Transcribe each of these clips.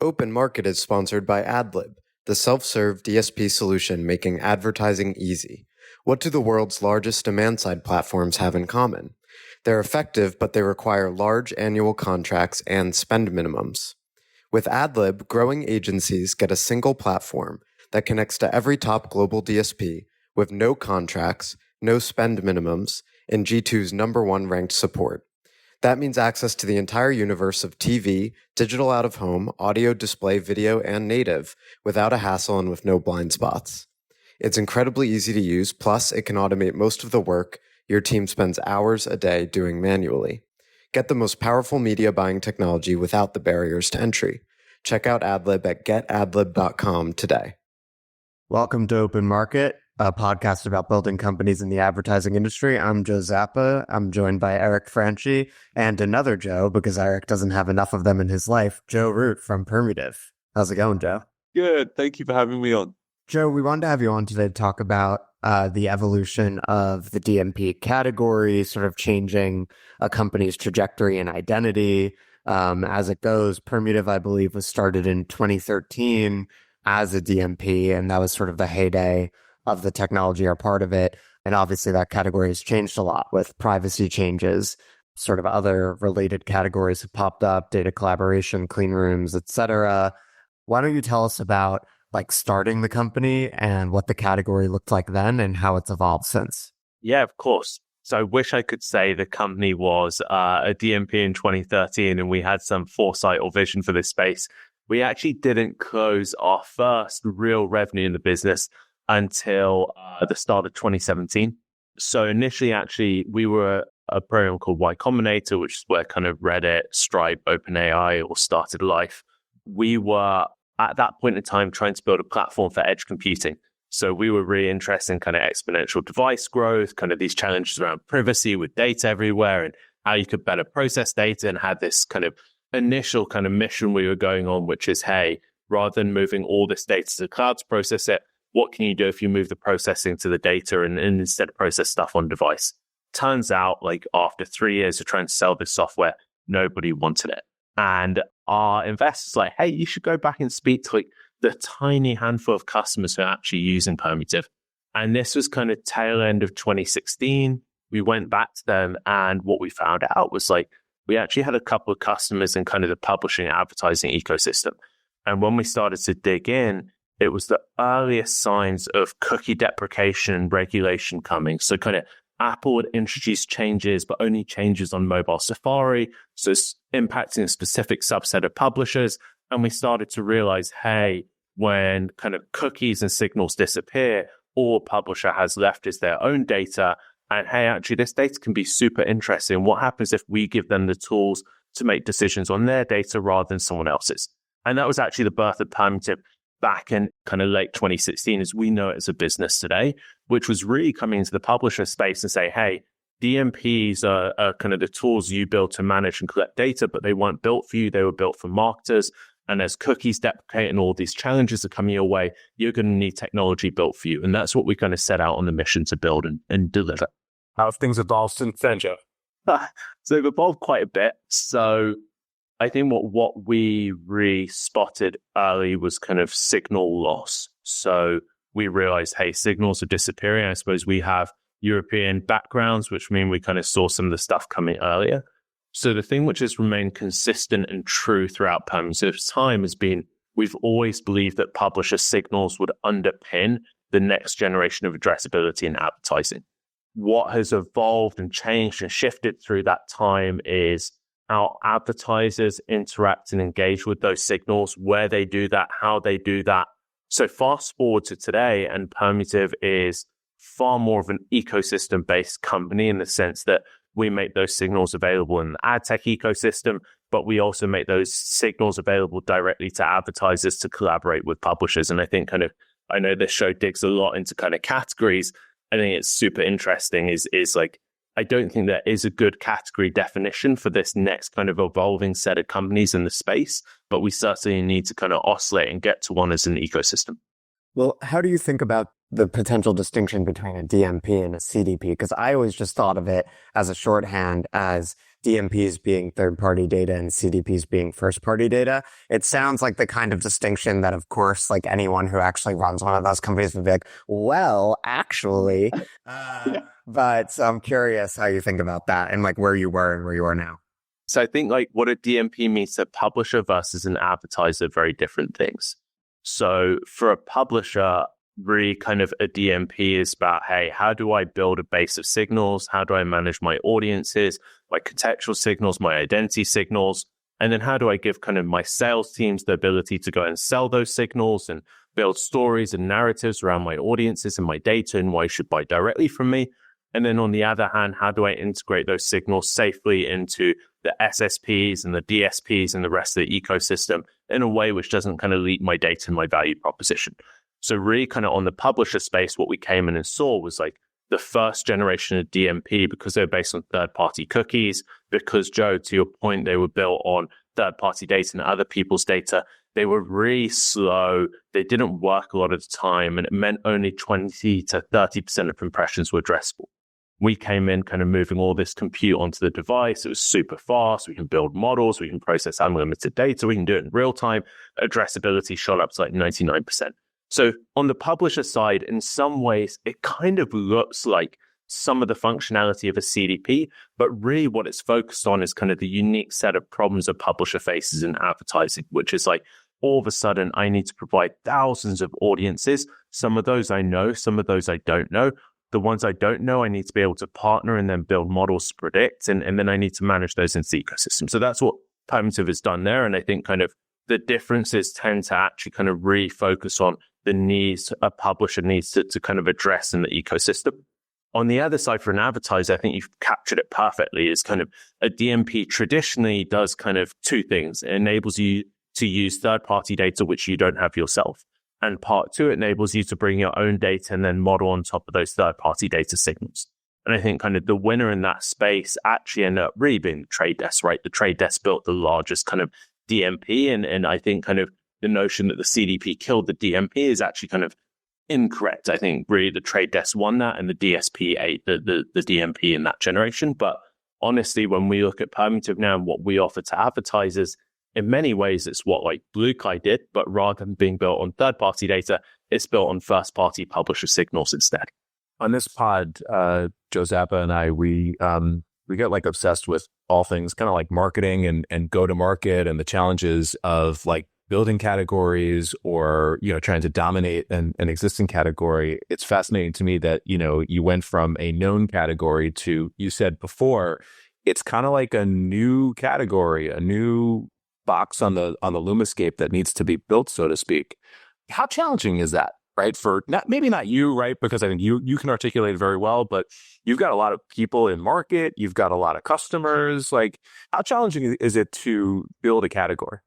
Open Market is sponsored by AdLib, the self-serve DSP solution making advertising easy. What do the world's largest demand-side platforms have in common? They're effective, but they require large annual contracts and spend minimums. With AdLib, growing agencies get a single platform that connects to every top global DSP with no contracts, no spend minimums, and G2's #1 ranked support. That means access to the entire universe of TV, digital out-of-home, audio, display, video, and native without a hassle and with no blind spots. It's incredibly easy to use, plus it can automate most of the work your team spends hours a day doing manually. Get the most powerful media buying technology without the barriers to entry. Check out AdLib at getadlib.com today. Welcome to Open Market, a podcast about building companies in the advertising industry. I'm Joe Zappa. I'm joined by Eric Franchi and another Joe, because Eric doesn't have enough of them in his life, Joe Root from Permutive. How's it going, Joe? Good. Thank you for having me on. Joe, we wanted to have you on today to talk about the evolution of the DMP category, sort of changing a company's trajectory and identity as it goes. Permutive, I believe, was started in 2013 as a DMP, and that was sort of the heyday of the technology or part of it. And obviously that category has changed a lot with privacy changes. Sort of other related categories have popped up, data collaboration, clean rooms, etc. Why don't you tell us about starting the company and what the category looked like then and how it's evolved since? Yeah, of course. So I wish I could say the company was a DMP in 2013 and we had some foresight or vision for this space. We actually didn't close our first real revenue in the business until the start of 2017. So initially, actually, we were a program called Y Combinator, which is where kind of Reddit, Stripe, OpenAI all started life. We were at that point in time trying to build a platform for edge computing. So we were really interested in kind of exponential device growth, kind of these challenges around privacy with data everywhere and how you could better process data, and had this kind of initial kind of mission we were going on, which is, hey, rather than moving all this data to the cloud to process it, what can you do if you move the processing to the data and instead process stuff on device? Turns out, after 3 years of trying to sell this software, nobody wanted it. And our investors were like, hey, you should go back and speak to the tiny handful of customers who are actually using Permutive. And this was kind of tail end of 2016. We went back to them, and what we found out was we actually had a couple of customers in kind of the publishing and advertising ecosystem. And when we started to dig in, it was the earliest signs of cookie deprecation and regulation coming. So kind of Apple would introduce changes, but only changes on mobile Safari. So it's impacting a specific subset of publishers. And we started to realize, hey, when kind of cookies and signals disappear, all a publisher has left is their own data. And hey, actually, this data can be super interesting. What happens if we give them the tools to make decisions on their data rather than someone else's? And that was actually the birth of Permutive back in kind of late 2016, as we know it as a business today, which was really coming into the publisher space and say, hey, DMPs are kind of the tools you build to manage and collect data, but they weren't built for you. They were built for marketers. And as cookies deprecate and all these challenges are coming your way, you're going to need technology built for you. And that's what we kind of set out on the mission to build and deliver. How have things evolved since then, Joe? So they've evolved quite a bit. So I think what we really spotted early was kind of signal loss. So we realized, hey, signals are disappearing. I suppose we have European backgrounds, which mean we kind of saw some of the stuff coming earlier. So the thing which has remained consistent and true throughout Permutive's time has been, we've always believed that publisher signals would underpin the next generation of addressability in advertising. What has evolved and changed and shifted through that time is how advertisers interact and engage with those signals, where they do that, how they do that. So fast forward to today, and Permutive is far more of an ecosystem-based company in the sense that we make those signals available in the ad tech ecosystem, but we also make those signals available directly to advertisers to collaborate with publishers. And I think I know this show digs a lot into kind of categories. I think it's super interesting is I don't think there is a good category definition for this next kind of evolving set of companies in the space, but we certainly need to kind of oscillate and get to one as an ecosystem. Well, how do you think about the potential distinction between a DMP and a CDP? Because I always just thought of it as a shorthand as DMPs being third-party data and CDPs being first-party data. It sounds like the kind of distinction that, of course, like anyone who actually runs one of those companies would be like, well, actually. But so I'm curious how you think about that and like where you were and where you are now. So I think like what a DMP means to a publisher versus an advertiser, very different things. So for a publisher, really kind of a DMP is about, hey, how do I build a base of signals? How do I manage my audiences, my contextual signals, my identity signals? And then how do I give kind of my sales teams the ability to go and sell those signals and build stories and narratives around my audiences and my data and why you should buy directly from me? And then on the other hand, how do I integrate those signals safely into the SSPs and the DSPs and the rest of the ecosystem in a way which doesn't kind of leak my data and my value proposition? So really kind of on the publisher space, what we came in and saw was like the first generation of DMP, because they're based on third-party cookies, because Joe, to your point, they were built on third-party data and other people's data. They were really slow. They didn't work a lot of the time, and it meant only 20 to 30% of impressions were addressable. We came in kind of moving all this compute onto the device. It was super fast. We can build models. We can process unlimited data. We can do it in real time. Addressability shot up to like 99%. So on the publisher side, in some ways, it kind of looks like some of the functionality of a CDP, but really what it's focused on is kind of the unique set of problems a publisher faces in advertising, which is like, all of a sudden, I need to provide thousands of audiences. Some of those I know, some of those I don't know. The ones I don't know, I need to be able to partner and then build models to predict, and then I need to manage those into the ecosystem. So that's what Permutive has done there. And I think kind of the differences tend to actually kind of refocus on the needs a publisher needs to kind of address in the ecosystem. On the other side, for an advertiser, I think you've captured it perfectly, is kind of a DMP traditionally does kind of two things. It enables you to use third-party data, which you don't have yourself. And part two, it enables you to bring your own data and then model on top of those third-party data signals. And I think kind of the winner in that space actually ended up really being the Trade Desk, right? The Trade Desk built the largest kind of DMP. And I think kind of the notion that the CDP killed the DMP is actually kind of incorrect. I think really the Trade Desk won that and the DSP ate the DMP in that generation. But honestly, when we look at Permutive now and what we offer to advertisers, in many ways, it's what like Bluekai did, but rather than being built on third-party data, it's built on first-party publisher signals instead. On this pod, Joe Zappa and I, we get like obsessed with all things kind of like marketing and go-to-market and the challenges of like building categories or, you know, trying to dominate an existing category. It's fascinating to me that, you know, you went from a known category to, you said before, it's kind of like a new category, a new box on the Lumascape that needs to be built, so to speak. How challenging is that, right? For maybe not you, right? Because I think you can articulate it very well, but you've got a lot of people in market, you've got a lot of customers. Like, how challenging is it to build a category?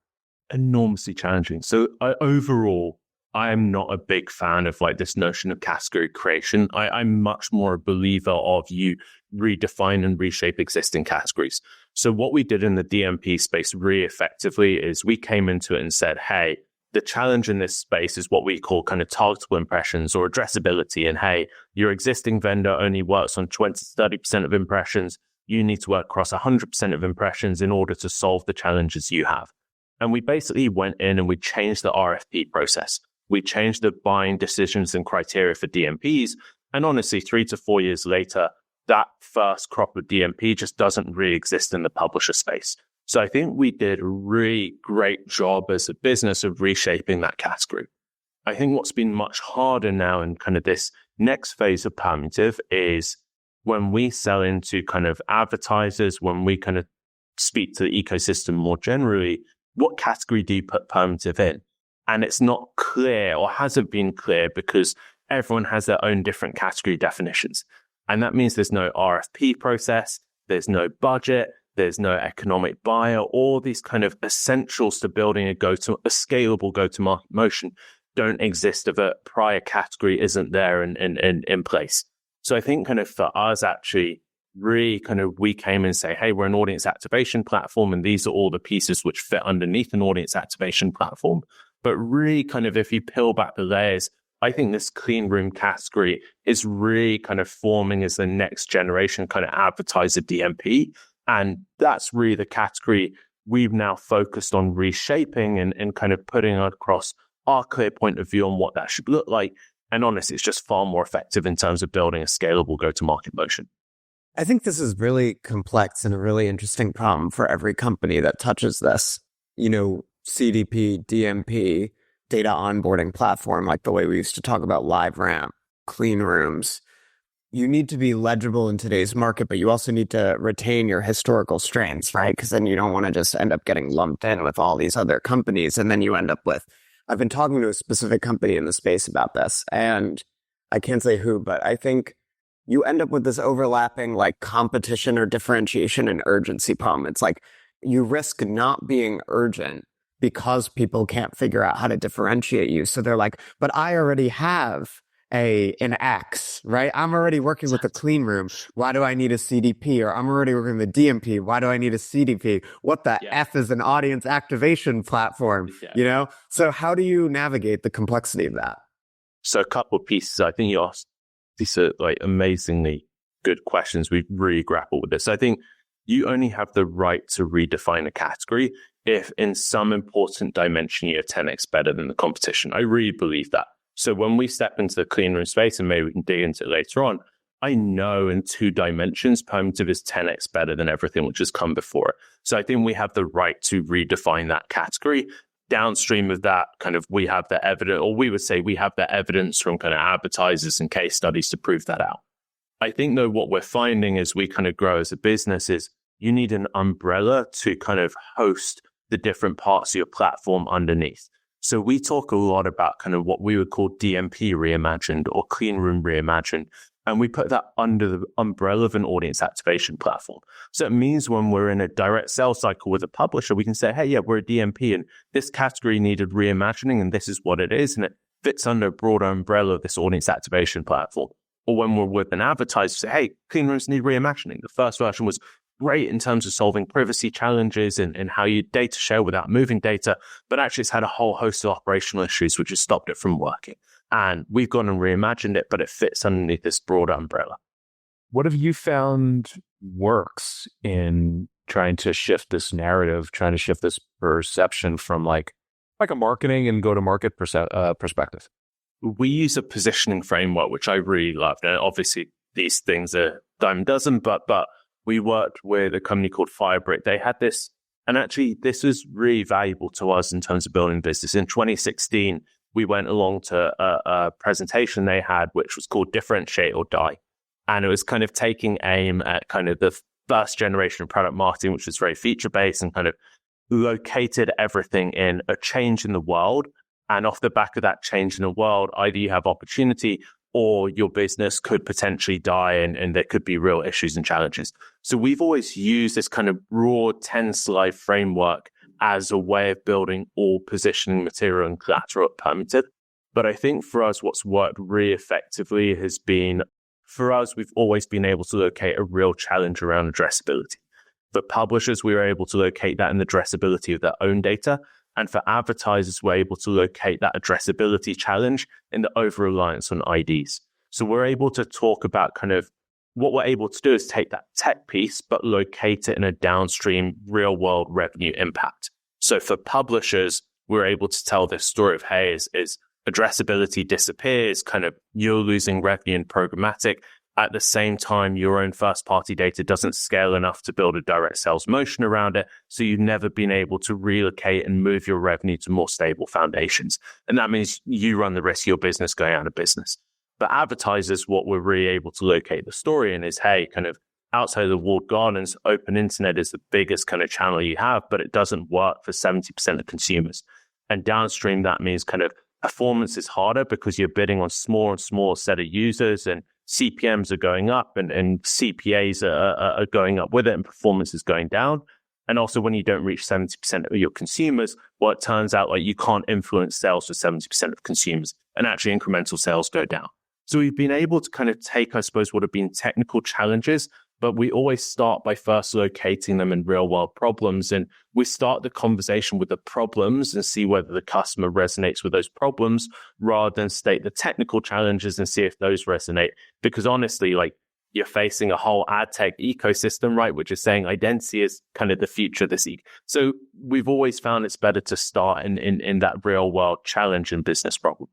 Enormously challenging. So overall, I'm not a big fan of like this notion of category creation. I'm much more a believer of you redefine and reshape existing categories. So what we did in the DMP space really effectively is we came into it and said, hey, the challenge in this space is what we call kind of targetable impressions or addressability. And hey, your existing vendor only works on 20 to 30% of impressions. You need to work across 100% of impressions in order to solve the challenges you have. And we basically went in and we changed the RFP process. We changed the buying decisions and criteria for DMPs. And honestly, 3 to 4 years later, that first crop of DMP just doesn't really exist in the publisher space. So I think we did a really great job as a business of reshaping that category. I think what's been much harder now in kind of this next phase of Permutive is when we sell into kind of advertisers, when we kind of speak to the ecosystem more generally, what category do you put Permutive in? And it's not clear or hasn't been clear because everyone has their own different category definitions. And that means there's no RFP process, there's no budget, there's no economic buyer. All these kind of essentials to building a scalable go-to-market motion don't exist if a prior category isn't there in place. So I think kind of for us actually, really kind of we came and say, hey, we're an audience activation platform, and these are all the pieces which fit underneath an audience activation platform. But really kind of if you peel back the layers, I think this clean room category is really kind of forming as the next generation kind of advertiser DMP. And that's really the category we've now focused on reshaping and kind of putting across our clear point of view on what that should look like. And honestly, it's just far more effective in terms of building a scalable go-to-market motion. I think this is really complex and a really interesting problem for every company that touches this. CDP, DMP, data onboarding platform, like the way we used to talk about LiveRamp, clean rooms. You need to be legible in today's market, but you also need to retain your historical strengths, right? Because then you don't want to just end up getting lumped in with all these other companies. And then you end up with, I've been talking to a specific company in the space about this, and I can't say who, but I think you end up with this overlapping like competition or differentiation and urgency problem. It's like you risk not being urgent because people can't figure out how to differentiate you. So they're like, but I already have an X, right? I'm already working with a clean room. Why do I need a CDP? Or I'm already working with DMP. Why do I need a CDP? What the F is an audience activation platform? So how do you navigate the complexity of that? So a couple of pieces. I think you asked these are like amazingly good questions. We've really grappled with this. I think you only have the right to redefine a category if in some important dimension you're 10x better than the competition. I really believe that. So when we step into the clean room space, and maybe we can dig into it later on, I know in 2 dimensions, Permutive is 10x better than everything which has come before it. So I think we have the right to redefine that category. Downstream of that, kind of we have the evidence, or we would say we have the evidence from kind of advertisers and case studies to prove that out. I think though what we're finding as we kind of grow as a business is you need an umbrella to kind of host the different parts of your platform underneath. So we talk a lot about kind of what we would call DMP reimagined or clean room reimagined. And we put that under the umbrella of an audience activation platform. So it means when we're in a direct sales cycle with a publisher, we can say, hey, yeah, we're a DMP and this category needed reimagining and this is what it is. And it fits under a broader umbrella of this audience activation platform. Or when we're with an advertiser, say, hey, clean rooms need reimagining. The first version was great in terms of solving privacy challenges and how you data share without moving data, but actually it's had a whole host of operational issues which has stopped it from working. And we've gone and reimagined it, but it fits underneath this broader umbrella. What have you found works in trying to shift this narrative, trying to shift this perception from like a marketing and go-to-market perspective? We use a positioning framework, which I really loved. And obviously these things are dime a dozen, but we worked with a company called Firebrick. They had this, and actually this was really valuable to us in terms of building business. In 2016, we went along to a presentation they had, which was called Differentiate or Die. And it was kind of taking aim at kind of the first generation of product marketing, which was very feature-based and kind of located everything in a change in the world. And off the back of that change in the world, either you have opportunity or your business could potentially die and there could be real issues and challenges. So we've always used this kind of broad 10-slide framework as a way of building all positioning material and collateral at Permutive. But I think for us, what's worked really effectively has been, for us, we've always been able to locate a real challenge around addressability. For publishers, we were able to locate that in the addressability of their own data. And for advertisers, we're able to locate that addressability challenge in the over-reliance on IDs. So we're able to talk about kind of what we're able to do is take that tech piece, but locate it in a downstream real-world revenue impact. So for publishers, we're able to tell this story of, hey, is addressability disappears, kind of you're losing revenue in programmatic. At the same time, your own first-party data doesn't scale enough to build a direct sales motion around it. So you've never been able to relocate and move your revenue to more stable foundations. And that means you run the risk of your business going out of business. For advertisers, what we're really able to locate the story in is, hey, kind of outside of the walled gardens, open internet is the biggest kind of channel you have, but it doesn't work for 70% of consumers. And downstream, that means kind of performance is harder because you're bidding on smaller and smaller set of users and CPMs are going up and CPAs are going up with it and performance is going down. And also when you don't reach 70% of your consumers, well, it turns out like you can't influence sales for 70% of consumers and actually incremental sales go down. So we've been able to kind of take, I suppose, what have been technical challenges, but we always start by first locating them in real world problems. And we start the conversation with the problems and see whether the customer resonates with those problems rather than state the technical challenges and see if those resonate. Because honestly, like you're facing a whole ad tech ecosystem, right, which is saying identity is kind of the future of this. So we've always found it's better to start in that real world challenge and business problem.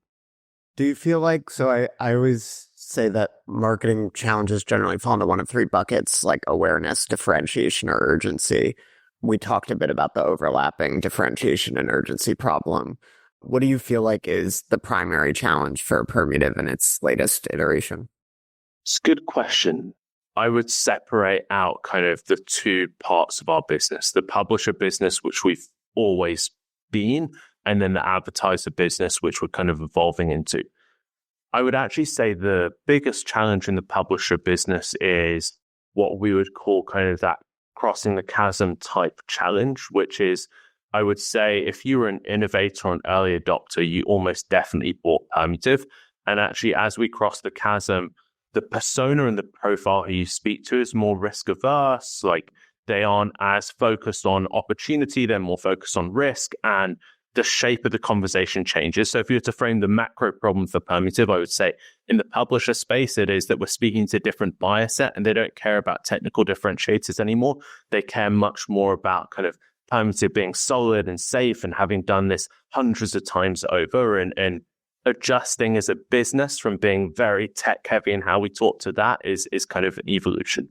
Do you feel like, so I always say that marketing challenges generally fall into one of three buckets, like awareness, differentiation, or urgency. We talked a bit about the overlapping differentiation and urgency problem. What do you feel like is the primary challenge for Permutive in its latest iteration? It's a good question. I would separate out kind of the two parts of our business, the publisher business, which we've always been, and then the advertiser business, which we're kind of evolving into. I would actually say the biggest challenge in the publisher business is what we would call kind of that crossing the chasm type challenge, which is, I would say, if you were an innovator or an early adopter, you almost definitely bought Permutive. And actually, as we cross the chasm, the persona and the profile who you speak to is more risk averse. Like, they aren't as focused on opportunity, they're more focused on risk, and the shape of the conversation changes. So if you were to frame the macro problem for Permutive, I would say in the publisher space, it is that we're speaking to a different buyer set and they don't care about technical differentiators anymore. They care much more about kind of Permutive being solid and safe and having done this hundreds of times over and adjusting as a business from being very tech heavy and how we talk to that is kind of an evolution.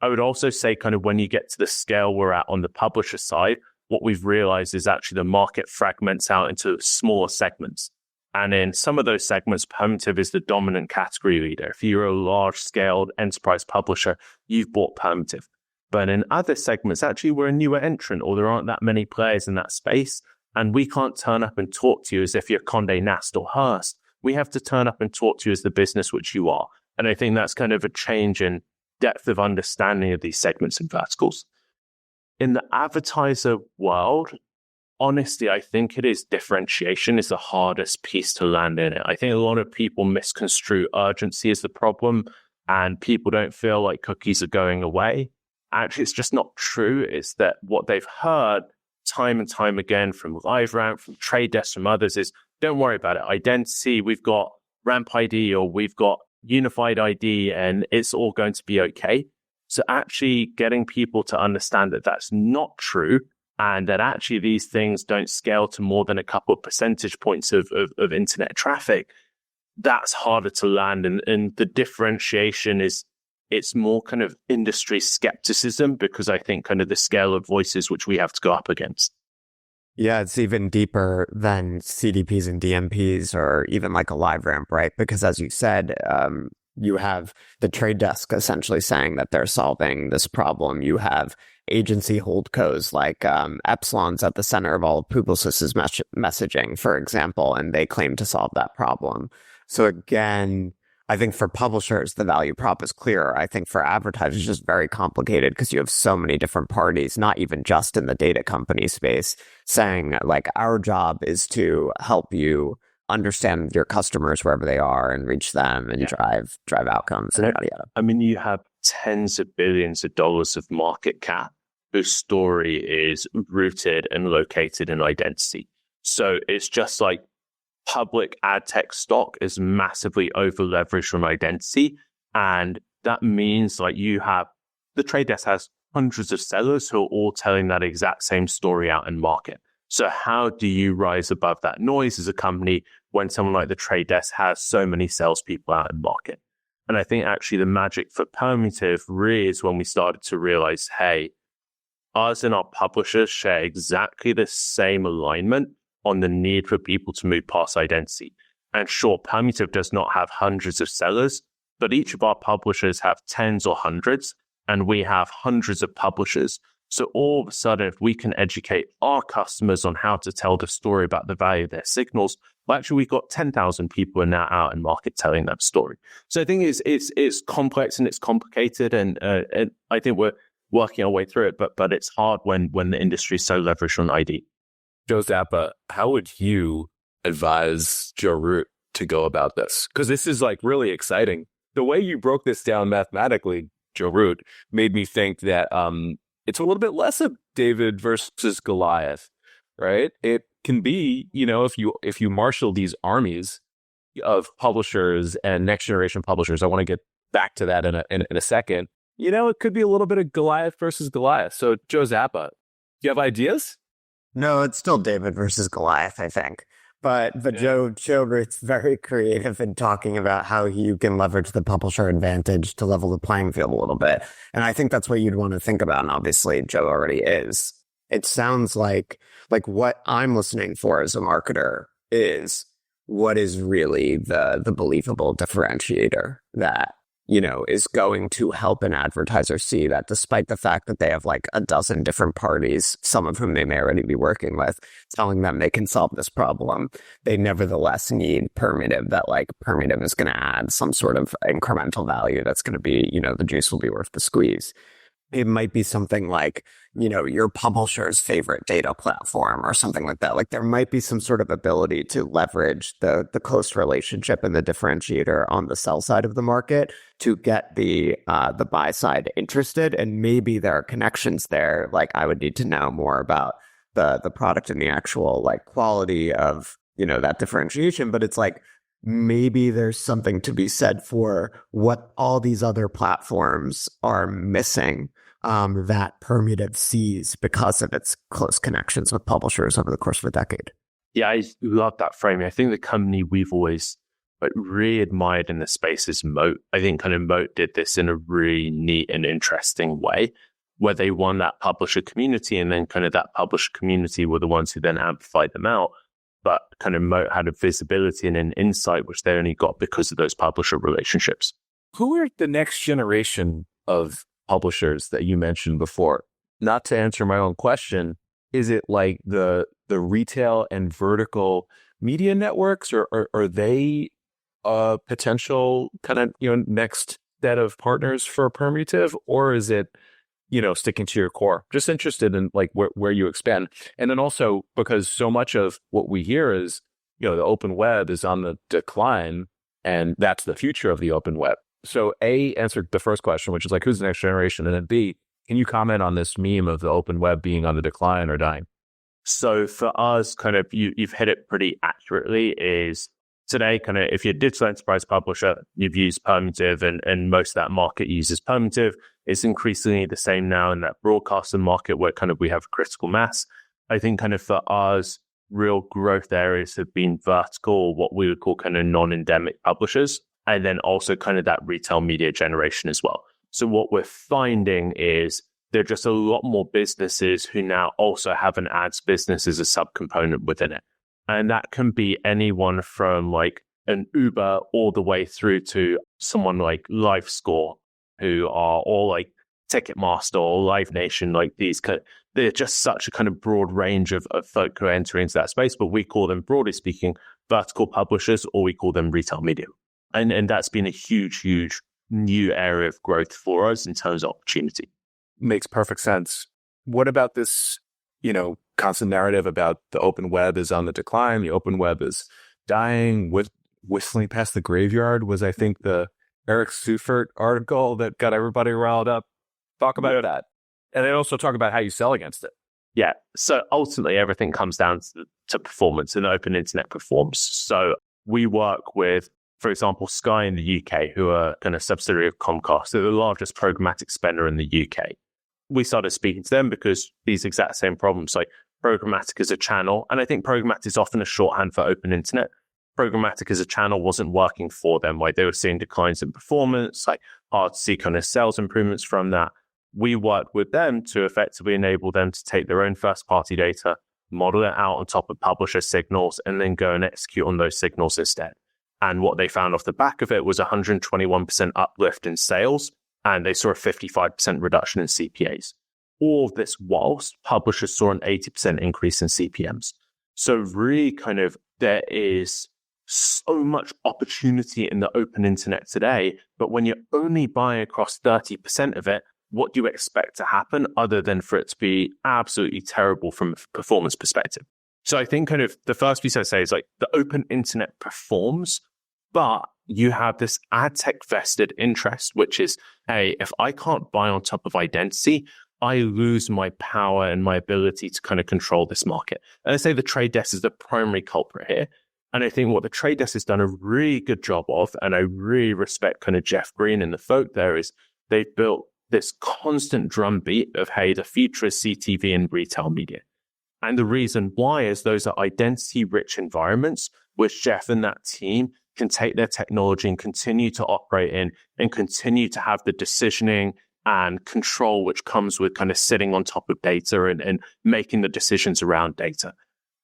I would also say kind of when you get to the scale we're at on the publisher side, what we've realized is actually the market fragments out into smaller segments. And in some of those segments, Permutive is the dominant category leader. If you're a large-scaled enterprise publisher, you've bought Permutive. But in other segments, actually, we're a newer entrant, or there aren't that many players in that space. And we can't turn up and talk to you as if you're Condé Nast or Hearst. We have to turn up and talk to you as the business which you are. And I think that's kind of a change in depth of understanding of these segments and verticals. In the advertiser world, honestly, I think it is differentiation is the hardest piece to land in it. I think a lot of people misconstrue urgency as the problem, and people don't feel like cookies are going away. Actually, it's just not true. It's that what they've heard time and time again from LiveRamp, from Trade Desk, from others is, don't worry about it. Identity, we've got Ramp ID or we've got Unified ID and it's all going to be okay. So actually getting people to understand that that's not true and that actually these things don't scale to more than a couple of percentage points of internet traffic, that's harder to land. And the differentiation is, it's more kind of industry skepticism because I think kind of the scale of voices which we have to go up against. Yeah, it's even deeper than CDPs and DMPs or even like a LiveRamp, right? Because as you said, you have the Trade Desk essentially saying that they're solving this problem. You have agency holdcos like Epsilon's at the center of all of Publicis's messaging, for example, and they claim to solve that problem. So again, I think for publishers, the value prop is clear. I think for advertisers, it's just very complicated because you have so many different parties, not even just in the data company space, saying like our job is to help you understand your customers wherever they are and reach them and drive outcomes and yada yada. I mean, you have tens of billions of dollars of market cap whose story is rooted and located in identity. So it's just like public ad tech stock is massively over leveraged from identity. And that means like you have, the Trade Desk has hundreds of sellers who are all telling that exact same story out in market. So how do you rise above that noise as a company when someone like the Trade Desk has so many salespeople out in market? And I think actually the magic for Permutive really is when we started to realize, hey, us and our publishers share exactly the same alignment on the need for people to move past identity. And sure, Permutive does not have hundreds of sellers, but each of our publishers have tens or hundreds, and we have hundreds of publishers. So all of a sudden, if we can educate our customers on how to tell the story about the value of their signals, well, actually, we've got 10,000 people are now out in market telling that story. So I think it's complex and it's complicated, and I think we're working our way through it, but it's hard when the industry is so leveraged on ID. Joe Zappa, how would you advise Joe Root to go about this? Because this is like really exciting. The way you broke this down mathematically, Joe Root, made me think that it's a little bit less of David versus Goliath, right? It can be, if you marshal these armies of publishers and next generation publishers, I want to get back to that in a second. It could be a little bit of Goliath versus Goliath. So Joe Zappa, do you have ideas? No, it's still David versus Goliath, I think. But Yeah. Joe Root's very creative in talking about how you can leverage the publisher advantage to level the playing field a little bit. And I think that's what you'd want to think about. And obviously Joe already is. It sounds like what I'm listening for as a marketer is what is really the believable differentiator that is going to help an advertiser see that despite the fact that they have like a dozen different parties, some of whom they may already be working with, telling them they can solve this problem, they nevertheless need Permutive, that like Permutive is going to add some sort of incremental value that's going to be, the juice will be worth the squeeze. It might be something like, your publisher's favorite data platform or something like that. Like there might be some sort of ability to leverage the close relationship and the differentiator on the sell side of the market to get the buy side interested. And maybe there are connections there. Like I would need to know more about the product and the actual like quality of, that differentiation. But it's like, maybe there's something to be said for what all these other platforms are missing that Permutive sees because of its close connections with publishers over the course of a decade. Yeah, I love that framing. I think the company we've always really admired in the space is Moat. I think kind of Moat did this in a really neat and interesting way, where they won that publisher community, and then kind of that publisher community were the ones who then amplified them out. But kind of Moat had a visibility and an insight which they only got because of those publisher relationships. Who are the next generation of publishers that you mentioned before? Not to answer my own question, is it like the retail and vertical media networks, or are they a potential kind of next set of partners for Permutive, or is it sticking to your core? Just interested in like where you expand. And then also because so much of what we hear is, the open web is on the decline, and that's the future of the open web. So A, answered the first question, which is like, who's the next generation? And then B, can you comment on this meme of the open web being on the decline or dying? So for us, kind of, you've hit it pretty accurately, is today, kind of, if you're a digital enterprise publisher, you've used Permutive, and most of that market uses Permutive. It's increasingly the same now in that broadcaster market where kind of we have critical mass. I think kind of for us, real growth areas have been vertical, what we would call kind of non-endemic publishers, and then also kind of that retail media generation as well. So what we're finding is there are just a lot more businesses who now also have an ads business as a subcomponent within it. And that can be anyone from like an Uber all the way through to someone like LiveScore, who are all like Ticketmaster or Live Nation, like these they're just such a kind of broad range of folk who are entering into that space, but we call them, broadly speaking, vertical publishers, or we call them retail media. And that's been a huge new area of growth for us in terms of opportunity. Makes perfect sense. What about this, constant narrative about the open web is on the decline, the open web is dying, whistling past the graveyard was, I think, the Eric Seufert article that got everybody riled up. Talk about that. And then also talk about how you sell against it. Yeah. So ultimately, everything comes down to performance, and open internet performs. So we work with, for example, Sky in the UK, who are kind of subsidiary of Comcast. They're the largest programmatic spender in the UK. We started speaking to them because these exact same problems, like programmatic as a channel, and I think programmatic is often a shorthand for open internet. Programmatic as a channel wasn't working for them. Like they were seeing declines in performance, like hard to see kind of sales improvements from that. We worked with them to effectively enable them to take their own first-party data, model it out on top of publisher signals, and then go and execute on those signals instead. And what they found off the back of it was 121% uplift in sales, and they saw a 55% reduction in CPAs. All of this whilst publishers saw an 80% increase in CPMs. So really kind of there is so much opportunity in the open internet today, but when you're only buying across 30% of it, what do you expect to happen other than for it to be absolutely terrible from a performance perspective? So I think kind of the first piece I say is like the open internet performs, but you have this ad tech vested interest, which is, hey, if I can't buy on top of identity, I lose my power and my ability to kind of control this market. And I say the trade desk is the primary culprit here. And I think what the trade desk has done a really good job of, and I really respect kind of Jeff Green and the folk there, is they've built this constant drumbeat of, hey, the future is CTV and retail media. And the reason why is those are identity-rich environments which Jeff and that team can take their technology and continue to operate in and continue to have the decisioning and control which comes with kind of sitting on top of data and making the decisions around data.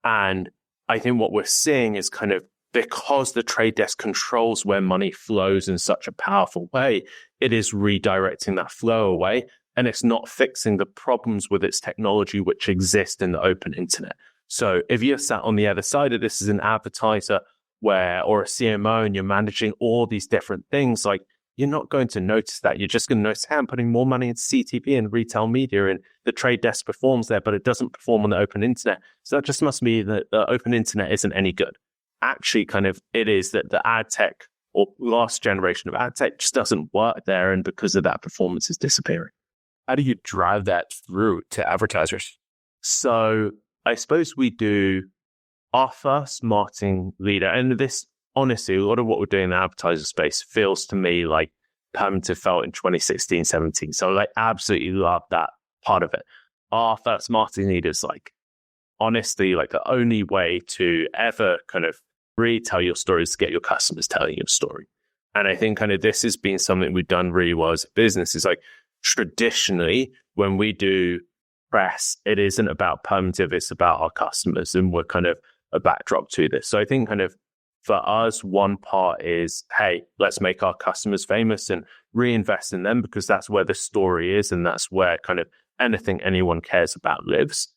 And I think what we're seeing is kind of because the trade desk controls where money flows in such a powerful way, it is redirecting that flow away, and it's not fixing the problems with its technology which exist in the open internet. So if you're sat on the other side of this as an advertiser or a CMO and you're managing all these different things, like you're not going to notice that. You're just going to notice, hey, I'm putting more money into CTV and retail media, and the trade desk performs there, but it doesn't perform on the open internet. So that just must be that the open internet isn't any good. Actually, kind of it is that the ad tech or last generation of ad tech just doesn't work there, and because of that, performance is disappearing. How do you drive that through to advertisers? So I suppose we do our first marketing leader, and this, honestly, a lot of what we're doing in the advertiser space feels to me like Permutive felt in 2016, 17. So I absolutely love that part of it. Our first marketing leader is like, honestly, like the only way to ever kind of really tell your story is to get your customers telling your story. And I think kind of this has been something we've done really well as a business. Is like traditionally when we do press, it isn't about Permutive, it's about our customers, and we're kind of a backdrop to this. So I think kind of for us, one part is, hey, let's make our customers famous and reinvest in them, because that's where the story is and that's where kind of anything anyone cares about lives.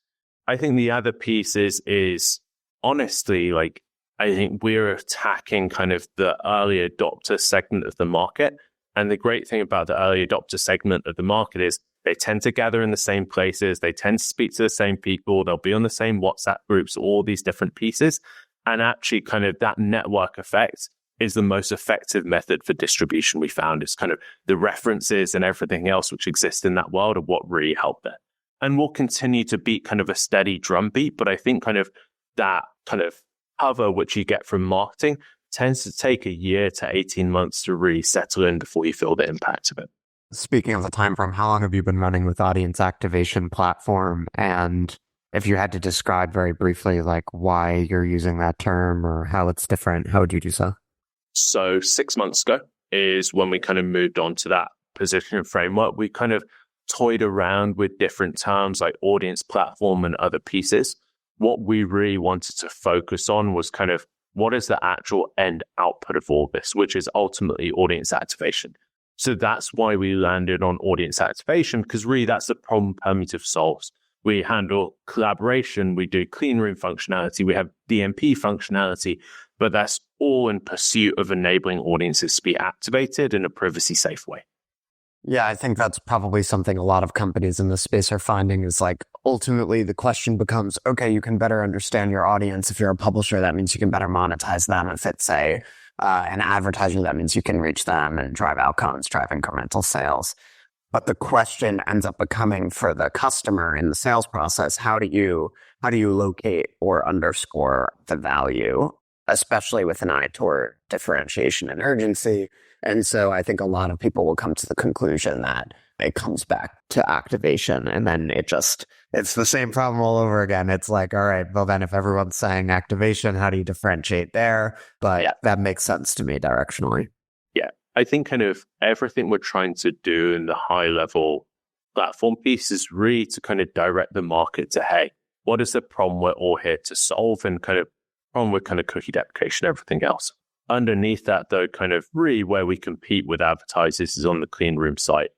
I think the other piece is honestly, like, I think we're attacking kind of the early adopter segment of the market. And the great thing about the early adopter segment of the market is they tend to gather in the same places. They tend to speak to the same people. They'll be on the same WhatsApp groups, all these different pieces. And actually kind of that network effect is the most effective method for distribution we found. It's kind of the references and everything else which exists in that world of what really helped there. And we'll continue to beat kind of a steady drumbeat. But I think kind of that kind of cover which you get from marketing tends to take a year to 18 months to really settle in before you feel the impact of it. Speaking of the time frame, how long have you been running with audience activation platform? And if you had to describe very briefly, like why you're using that term or how it's different, how would you do so? So 6 months ago is when we kind of moved on to that position framework. We kind of toyed around with different terms like audience platform and other pieces. What we really wanted to focus on was kind of what is the actual end output of all this, which is ultimately audience activation. So that's why we landed on audience activation, because really that's the problem Permutive solves. We handle collaboration, we do clean room functionality, we have DMP functionality, but that's all in pursuit of enabling audiences to be activated in a privacy safe way. Yeah, I think that's probably something a lot of companies in this space are finding is like ultimately the question becomes, okay, you can better understand your audience. If you're a publisher, that means you can better monetize them. If it's an advertiser, that means you can reach them and drive outcomes, drive incremental sales. But the question ends up becoming for the customer in the sales process, how do you locate or underscore the value, especially with an eye toward differentiation and urgency? And so I think a lot of people will come to the conclusion that it comes back to activation, and then it's the same problem all over again. It's like, all right, well then if everyone's saying activation, how do you differentiate there? But that makes sense to me directionally. Yeah, I think kind of everything we're trying to do in the high level platform piece is really to kind of direct the market to, hey, what is the problem we're all here to solve, and kind of problem with kind of cookie deprecation, everything else. Underneath that, though, kind of really where we compete with advertisers is on the clean room side.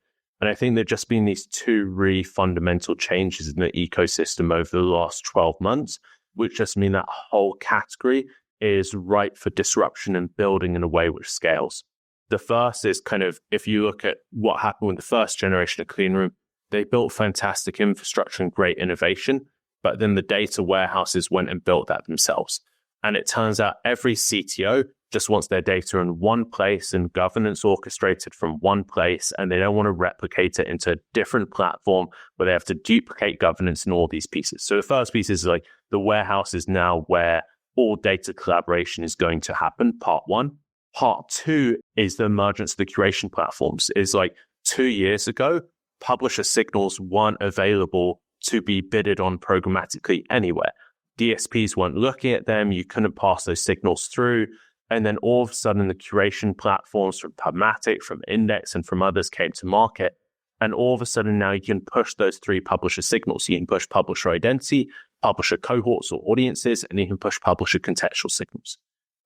And I think there've just been these two really fundamental changes in the ecosystem over the last 12 months, which just mean that whole category is ripe for disruption and building in a way which scales. The first is kind of, if you look at what happened with the first generation of clean room, they built fantastic infrastructure and great innovation, but then the data warehouses went and built that themselves. And it turns out every CTO just wants their data in one place and governance orchestrated from one place, and they don't want to replicate it into a different platform where they have to duplicate governance in all these pieces. So the first piece is like the warehouse is now where all data collaboration is going to happen, part one. Part two is the emergence of the curation platforms. Is like 2 years ago, publisher signals weren't available to be bidded on programmatically anywhere. DSPs weren't looking at them. You couldn't pass those signals through. And then all of a sudden, the curation platforms from Permutive, from Index, and from others came to market. And all of a sudden now you can push those three publisher signals. You can push publisher identity, publisher cohorts or audiences, and you can push publisher contextual signals.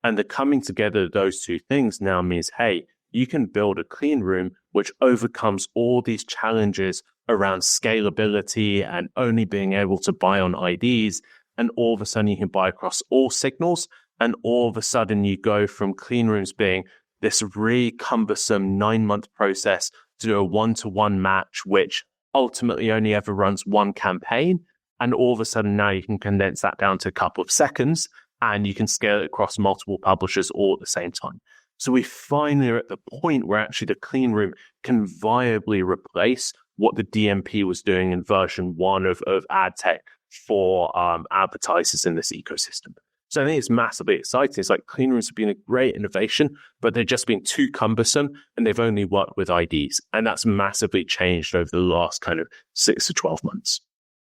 And the coming together of those two things now means, hey, you can build a clean room which overcomes all these challenges around scalability and only being able to buy on IDs. And all of a sudden you can buy across all signals. And all of a sudden you go from clean rooms being this really cumbersome 9-month process to do a one-to-one match, which ultimately only ever runs one campaign. And all of a sudden now you can condense that down to a couple of seconds and you can scale it across multiple publishers all at the same time. So we finally are at the point where actually the clean room can viably replace what the DMP was doing in version 1 of ad tech for advertisers in this ecosystem. So I think it's massively exciting. It's like clean rooms have been a great innovation, but they've just been too cumbersome and they've only worked with IDs. And that's massively changed over the last kind of 6 to 12 months.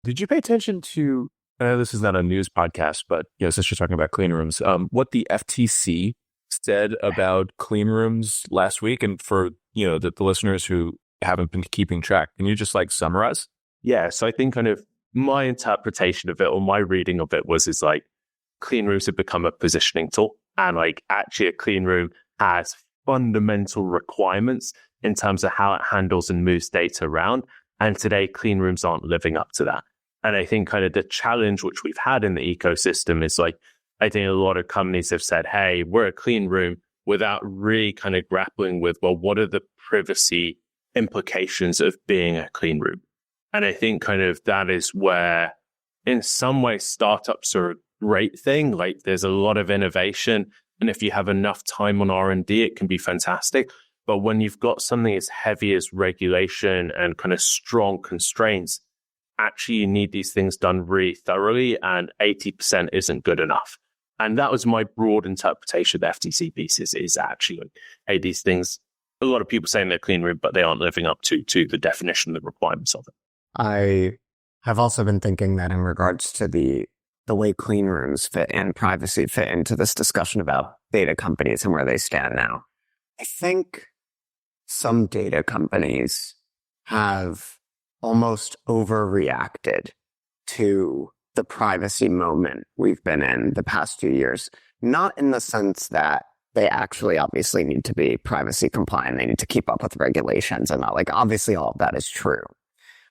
Did you pay attention to, I know this is not a news podcast, but since you're talking about clean rooms, what the FTC said about clean rooms last week? And for, the listeners who haven't been keeping track, can you just summarize? Yeah. So I think kind of my interpretation of it or my reading of it is like, clean rooms have become a positioning tool, and actually a clean room has fundamental requirements in terms of how it handles and moves data around. And today, clean rooms aren't living up to that. And I think kind of the challenge which we've had in the ecosystem is I think a lot of companies have said, hey, we're a clean room without really kind of grappling with, well, what are the privacy implications of being a clean room? And I think kind of that is where in some ways startups are great thing. There's a lot of innovation, and if you have enough time on R&D, it can be fantastic. But when you've got something as heavy as regulation and kind of strong constraints, actually you need these things done really thoroughly, and 80% isn't good enough. And that was my broad interpretation of the FTC pieces is actually, hey, these things, a lot of people saying they're clean room, but they aren't living up to the definition, the requirements of it. I have also been thinking that in regards to the way clean rooms fit and privacy fit into this discussion about data companies and where they stand now. I think some data companies have almost overreacted to the privacy moment we've been in the past 2 years. Not in the sense that they actually obviously need to be privacy compliant. They need to keep up with regulations and not obviously all of that is true.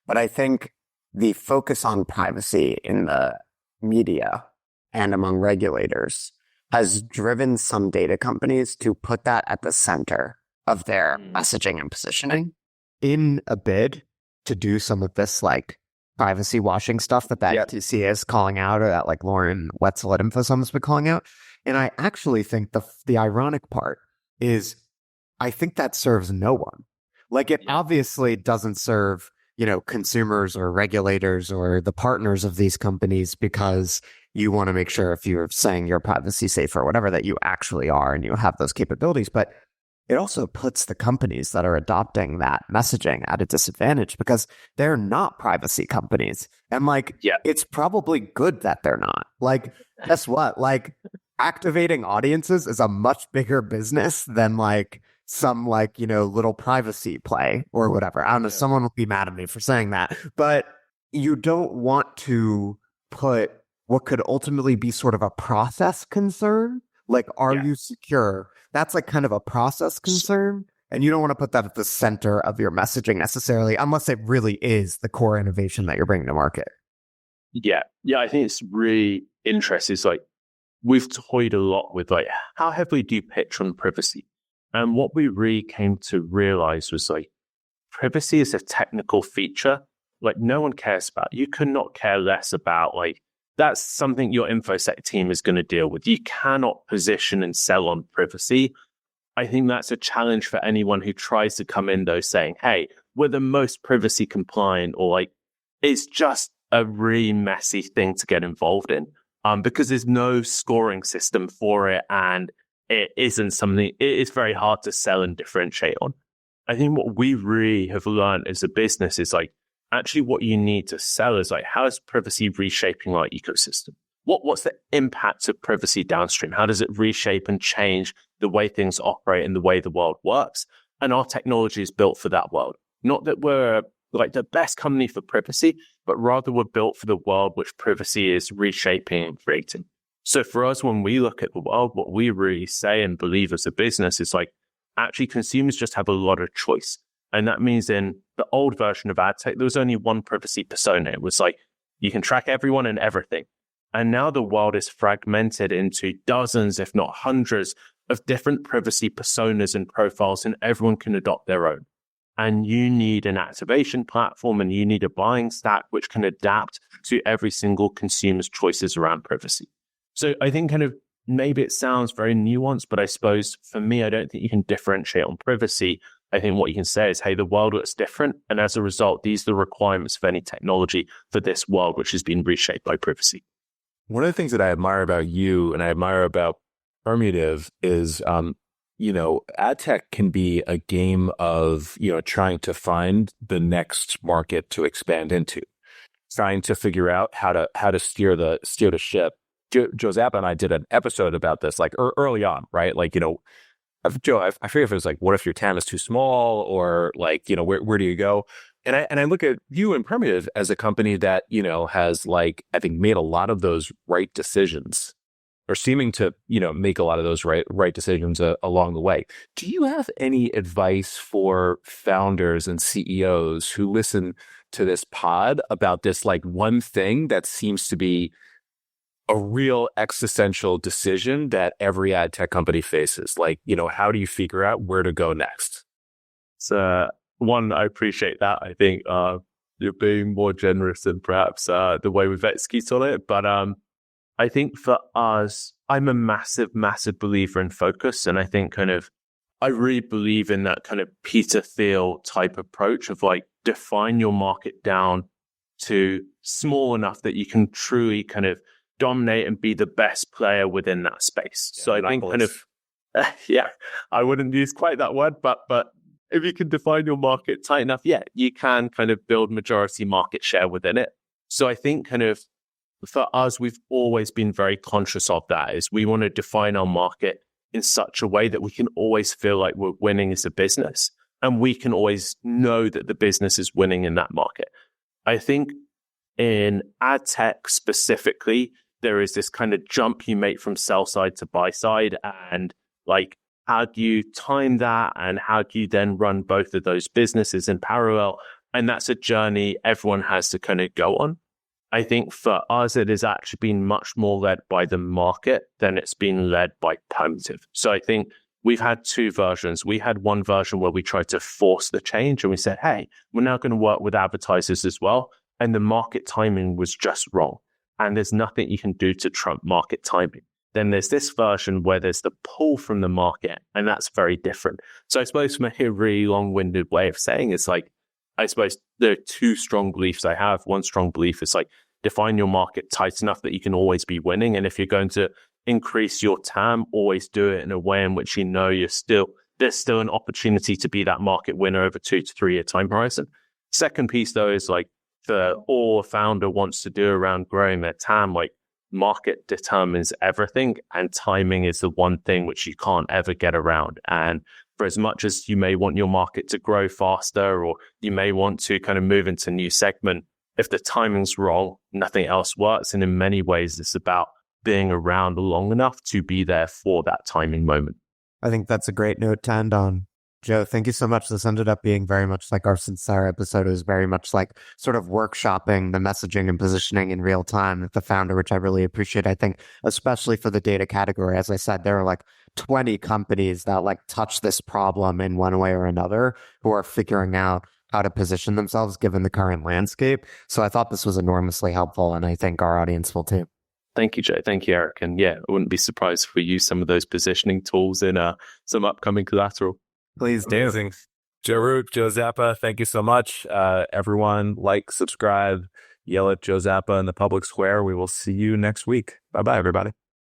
But I think the focus on privacy in the media and among regulators has driven some data companies to put that at the center of their messaging and positioning in a bid to do some of this privacy washing stuff that FTC is calling out, or that Lauren Wetzel at InfoSum has been calling out. And I actually think the ironic part is I think that serves no one. It obviously doesn't serve consumers or regulators or the partners of these companies, because you want to make sure if you're saying you're privacy safe or whatever, that you actually are and you have those capabilities. But it also puts the companies that are adopting that messaging at a disadvantage because they're not privacy companies. And it's probably good that they're not. Guess what? Activating audiences is a much bigger business than some little privacy play or whatever. I don't know. Someone will be mad at me for saying that, but you don't want to put what could ultimately be sort of a process concern. Are you secure? That's kind of a process concern. And you don't want to put that at the center of your messaging necessarily, unless it really is the core innovation that you're bringing to market. Yeah. Yeah. I think it's really interesting. It's we've toyed a lot with how heavily do you pitch on privacy? And what we really came to realize was privacy is a technical feature. No one cares about. You could not care less about that's something your InfoSec team is going to deal with. You cannot position and sell on privacy. I think that's a challenge for anyone who tries to come in though saying, hey, we're the most privacy compliant, or it's just a really messy thing to get involved in. because there's no scoring system for it, and it isn't something, it is very hard to sell and differentiate on. I think what we really have learned as a business is like, actually what you need to sell is like, how is privacy reshaping our ecosystem? What's the impact of privacy downstream? How does it reshape and change the way things operate and the way the world works? And our technology is built for that world. Not that we're like the best company for privacy, but rather we're built for the world which privacy is reshaping and creating. So for us, when we look at the world, what we really say and believe as a business is like, actually consumers just have a lot of choice. And that means in the old version of ad tech, there was only one privacy persona. It was like, you can track everyone and everything. And now the world is fragmented into dozens, if not hundreds, of different privacy personas and profiles, and everyone can adopt their own. And you need an activation platform and you need a buying stack which can adapt to every single consumer's choices around privacy. So I think kind of maybe it sounds very nuanced, but I suppose for me, I don't think you can differentiate on privacy. I think what you can say is, hey, the world looks different. And as a result, these are the requirements of any technology for this world, which has been reshaped by privacy. One of the things that I admire about you and I admire about Permutive is, ad tech can be a game of, trying to find the next market to expand into, trying to figure out how to steer the ship. Joe Zappa and I did an episode about this, like early on, right? Like, Joe, I forget if it was like, what if your TAM is too small, or like, where do you go? And I look at you and Permutive as a company that, has like, I think made a lot of those right decisions, or seeming to, make a lot of those right decisions along the way. Do you have any advice for founders and CEOs who listen to this pod about this like one thing that seems to be a real existential decision that every ad tech company faces? Like, how do you figure out where to go next? So one, I appreciate that. I think you're being more generous than perhaps the way we've executed on it. But I think for us, I'm a massive, massive believer in focus. And I think I really believe in that kind of Peter Thiel type approach of like, define your market down to small enough that you can truly kind of dominate and be the best player within that space. Yeah, so I think I wouldn't use quite that word, but if you can define your market tight enough, you can kind of build majority market share within it. So I think for us, we've always been very conscious of that, is we want to define our market in such a way that we can always feel like we're winning as a business, and we can always know that the business is winning in that market. I think in ad tech specifically, there is this kind of jump you make from sell side to buy side, and like, how do you time that, and how do you then run both of those businesses in parallel? And that's a journey everyone has to kind of go on. I think for us, it has actually been much more led by the market than it's been led by Permutive. So I think we've had two versions. We had one version where we tried to force the change, and we said, hey, we're now going to work with advertisers as well. And the market timing was just wrong. And there's nothing you can do to trump market timing. Then there's this version where there's the pull from the market, and that's very different. So I suppose from a really long-winded way of saying, it's like, I suppose there are two strong beliefs I have. One strong belief is like, define your market tight enough that you can always be winning. And if you're going to increase your TAM, always do it in a way in which there's still an opportunity to be that market winner over 2 to 3 year time horizon. Second piece though is like, for all a founder wants to do around growing their TAM, like, market determines everything, and timing is the one thing which you can't ever get around. And for as much as you may want your market to grow faster, or you may want to kind of move into a new segment, if the timing's wrong, nothing else works. And in many ways, it's about being around long enough to be there for that timing moment. I think that's a great note to end on. Joe, thank you so much. This ended up being very much like our Sincere episode. It was very much like sort of workshopping the messaging and positioning in real time with the founder, which I really appreciate. I think especially for the data category, as I said, there are like 20 companies that like touch this problem in one way or another, who are figuring out how to position themselves given the current landscape. So I thought this was enormously helpful, and I think our audience will too. Thank you, Joe. Thank you, Eric. And I wouldn't be surprised if we use some of those positioning tools in some upcoming collateral. Please do. Amazing. Joe Root, Joe Zappa, thank you so much. Everyone, like, subscribe, yell at Joe Zappa in the public square. We will see you next week. Bye-bye, everybody.